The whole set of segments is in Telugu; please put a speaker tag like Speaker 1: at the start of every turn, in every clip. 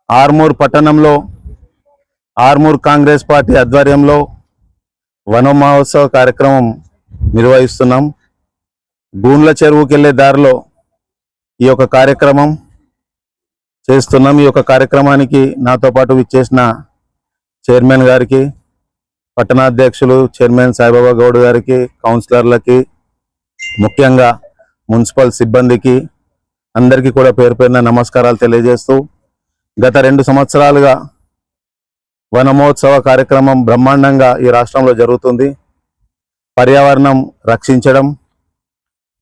Speaker 1: ఆర్మూర్ పట్టణంలో ఆర్మూర్ కాంగ్రెస్ పార్టీ ఆధ్వర్యంలో వన మహోత్సవ కార్యక్రమం నిర్వహిస్తున్నాం. గూండ్ల చెరువుకి వెళ్ళే దారిలో ఈ యొక్క కార్యక్రమం చేస్తున్నాం. ఈ యొక్క కార్యక్రమానికి నాతో పాటు విచ్చేసిన చైర్మన్ గారికి, పట్టణాధ్యక్షులు చైర్మన్ సాయిబాబా గౌడ్ గారికి, కౌన్సిలర్లకి, ముఖ్యంగా మున్సిపల్ సిబ్బందికి అందరికీ కూడా పేరు పేరున నమస్కారాలు తెలియజేస్తూ, గత 2 సంవత్సరాలుగా వన మహోత్సవ కార్యక్రమం బ్రహ్మాండంగా ఈ రాష్ట్రంలో జరుగుతుంది. పర్యావరణం రక్షించడం,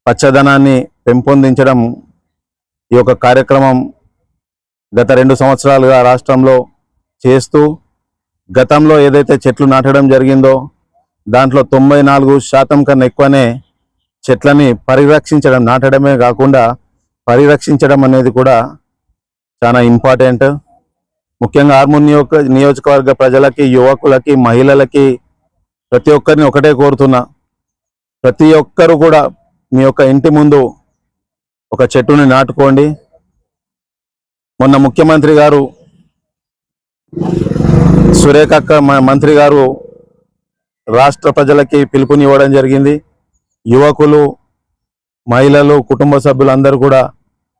Speaker 1: పచ్చదనాన్ని పెంపొందించడం ఈ యొక్క కార్యక్రమం గత 2 సంవత్సరాలుగా రాష్ట్రంలో చేస్తూ, గతంలో ఏదైతే చెట్లు నాటడం జరిగిందో దాంట్లో 94% కన్నా ఎక్కువనే చెట్లని పరిరక్షించడం, నాటడమే కాకుండా పరిరక్షించడం అనేది కూడా చాలా ఇంపార్టెంట్. ముఖ్యంగా ఆర్మూర్ నియోజకవర్గ ప్రజలకి, యువకులకి, మహిళలకి ప్రతి ఒక్కరిని ఒకటే కోరుతున్నా, ప్రతి ఒక్కరు కూడా మీ యొక్క ఇంటి ముందు ఒక చెట్టుని నాటుకోండి. మొన్న ముఖ్యమంత్రి గారు, సురేఖక్క మంత్రి గారు రాష్ట్ర ప్రజలకి పిలుపునివ్వడం జరిగింది. యువకులు, మహిళలు, కుటుంబ సభ్యులందరూ కూడా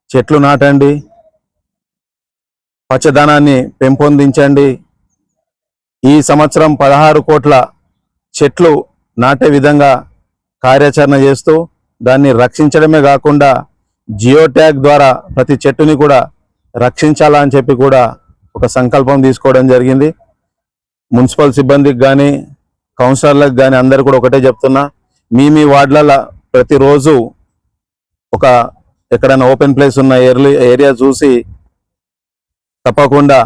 Speaker 1: చెట్లు నాటండి, పచ్చదనాన్ని పెంపొందించండి. ఈ సంవత్సరం 16 కోట్ల చెట్లు నాటే విధంగా కార్యాచరణ చేస్తూ దాన్ని రక్షించడమే కాకుండా జియో ట్యాగ్ ద్వారా ప్రతి చెట్టుని కూడా రక్షించాలని చెప్పి కూడా ఒక సంకల్పం తీసుకోవడం జరిగింది. మున్సిపల్ సిబ్బందికి కానీ, కౌన్సిలర్లకు కానీ అందరూ కూడా ఒకటే చెప్తున్నా, మీ వార్డులలో ప్రతిరోజు ఒక ఎక్కడైనా ఓపెన్ ప్లేస్ ఉన్న ఏరియా చూసి తప్పకుండా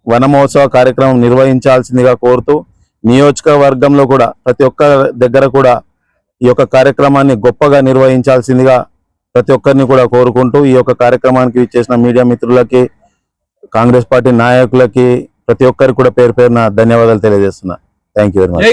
Speaker 1: వన మహోత్సవ కార్యక్రమం నిర్వహించాల్సిందిగా కోరుతూ, నియోజకవర్గంలో కూడా ప్రతి ఒక్క దగ్గర కూడా ఈ యొక్క కార్యక్రమాన్ని గొప్పగా నిర్వహించాల్సిందిగా ప్రతి ఒక్కరిని కూడా కోరుకుంటూ, ఈ యొక్క కార్యక్రమానికి ఇచ్చేసిన మీడియా మిత్రులకి, కాంగ్రెస్ పార్టీ నాయకులకి ప్రతి ఒక్కరికి కూడా పేరు పేరున ధన్యవాదాలు తెలియజేస్తున్నా. Thank you very much.